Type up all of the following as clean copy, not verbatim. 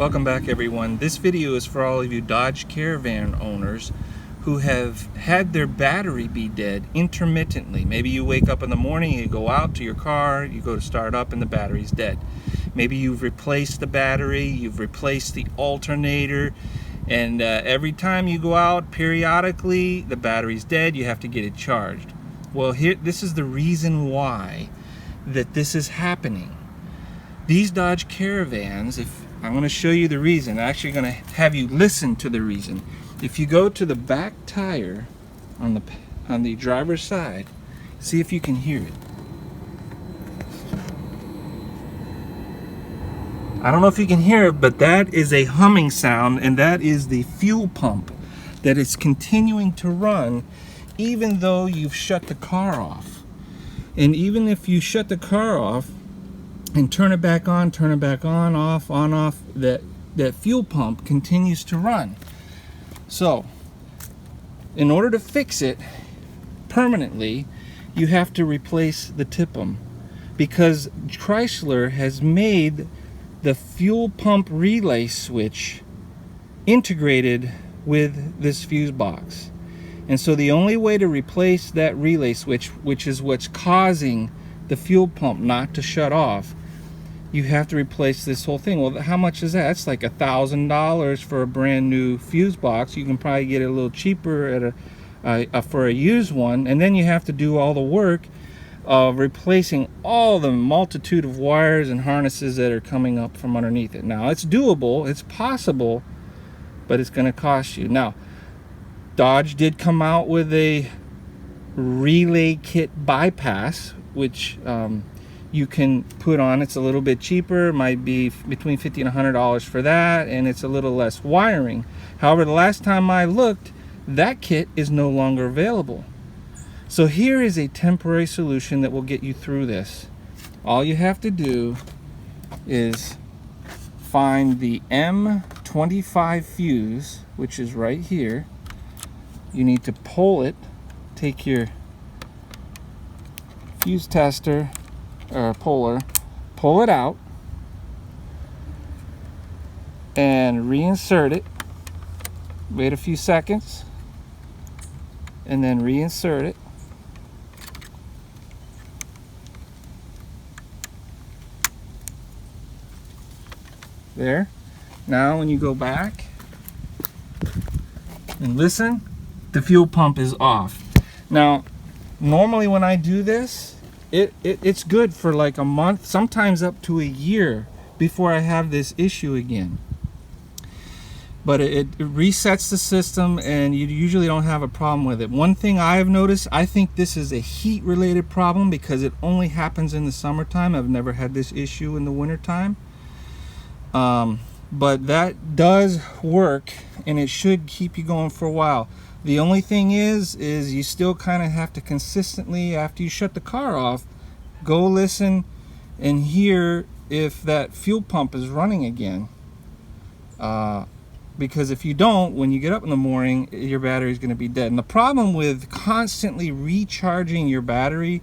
Welcome back, everyone. This video is for all of you Dodge Caravan owners who have had their battery be dead intermittently. Maybe you wake up in the morning, you go out to your car, you go to start up and the battery's dead. Maybe you've replaced the battery, you've replaced the alternator, and every time you go out periodically the battery's dead, you have to get it charged. Well, this is the reason why that this is happening. These Dodge Caravans, I'm going to show you the reason. I'm actually going to have you listen to the reason. If you go to the back tire on the driver's side, see if you can hear it. I don't know if you can hear it, but that is a humming sound, and that is the fuel pump that is continuing to run even though you've shut the car off. And even if you shut the car off and turn it back on, off, on, off, that fuel pump continues to run. So, in order to fix it permanently, you have to replace the TIPM, because Chrysler has made the fuel pump relay switch integrated with this fuse box. And so the only way to replace that relay switch, which is what's causing the fuel pump not to shut off, you have to replace this whole thing. Well, how much is that? It's like $1,000 for a brand new fuse box. You can probably get it a little cheaper at for a used one, and then you have to do all the work of replacing all the multitude of wires and harnesses that are coming up from underneath it. Now, it's doable, it's possible, but it's going to cost you. Now, Dodge did come out with a relay kit bypass, which you can put on. It's a little bit cheaper, might be between $50 and $100 for that, and it's a little less wiring. However, the last time I looked, that kit is no longer available. So here is a temporary solution that will get you through this. All you have to do is find the M25 fuse, which is right here. You need to pull it, take your fuse tester or puller, pull it out and reinsert it. Wait a few seconds and then reinsert it. There. Now when you go back and listen, the fuel pump is off. Now, normally when I do this, it's good for like a month, sometimes up to a year before I have this issue again. But it resets the system and you usually don't have a problem with it. One thing I've noticed, I think this is a heat related problem because it only happens in the summertime. I've never had this issue in the wintertime. But that does work and it should keep you going for a while. The only thing is you still kind of have to consistently, after you shut the car off, go listen and hear if that fuel pump is running again. Because if you don't, when you get up in the morning, your battery is going to be dead. And the problem with constantly recharging your battery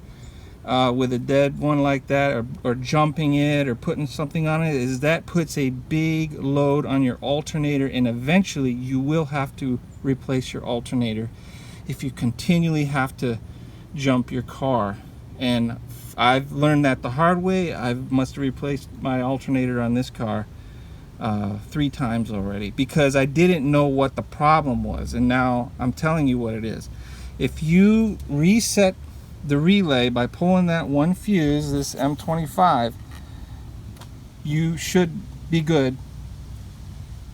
with a dead one like that, or jumping it or putting something on it, is that puts a big load on your alternator, and eventually you will have to replace your alternator if you continually have to jump your car. And I've learned that the hard way. I must have replaced my alternator on this car 3 times already because I didn't know what the problem was, and now I'm telling you what it is. If you reset the relay by pulling that one fuse, this M25, you should be good.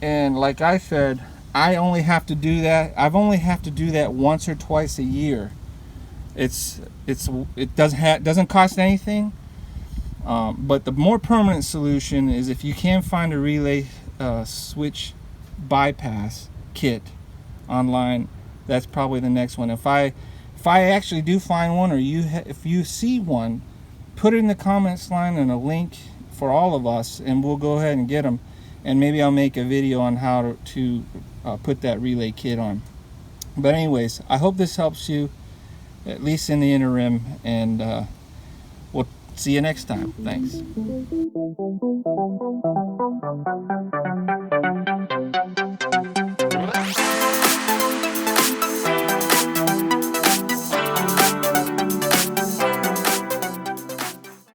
And like I said, I only have to do that. I've only have to do that once or twice a year. It doesn't cost anything. But the more permanent solution is if you can find a relay switch bypass kit online. That's probably the next one. If I actually do find one, or if you see one, put it in the comments line and a link for all of us, and we'll go ahead and get them. And maybe I'll make a video on how to put that relay kit on. But anyways, I hope this helps you, at least in the interim, and we'll see you next time. Thanks.